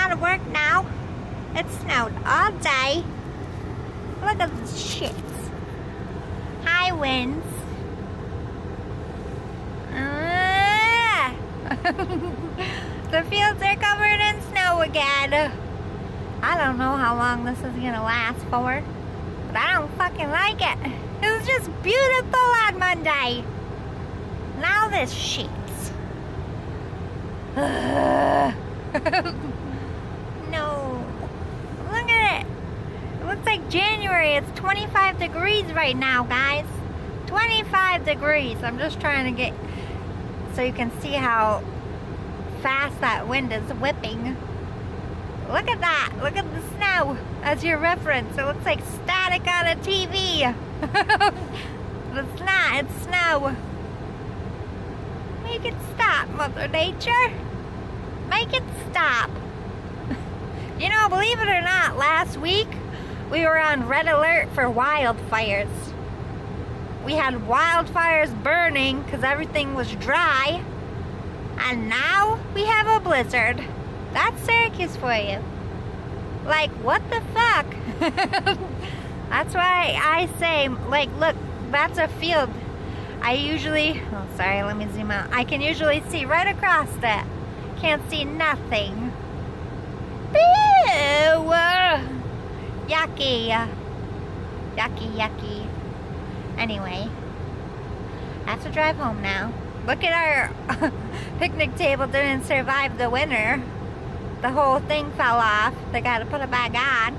out of work now. It snowed all day. Look at the shit. High winds. The fields are covered in snow again. I don't know how long this is gonna last for, but I don't fucking like it. It was just beautiful on Monday. Now this shit. No. Look at it. It looks like January. It's 25 degrees right now, guys. 25 degrees. I'm just trying to get so you can see how fast that wind is whipping. Look at that. Look at the snow as your reference. It looks like static on a TV. But it's not. It's snow. Make it stop, Mother Nature. Make it stop. You know, believe it or not, last week we were on red alert for wildfires. We had wildfires burning because everything was dry. And now we have a blizzard. That's Syracuse for you. Like, what the fuck? That's why I say, like, look, that's a field. I usually, oh, sorry, let me zoom out. I can usually see right across it. Can't see nothing. Boo! Yucky. Yucky, yucky. Anyway, I have to drive home now. Look at our picnic table didn't survive the winter. The whole thing fell off. They got to put it back on.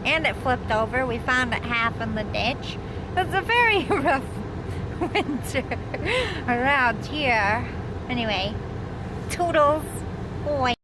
And it flipped over. We found it half in the ditch. It's a very rough winter around here. Anyway, toodles. Boy.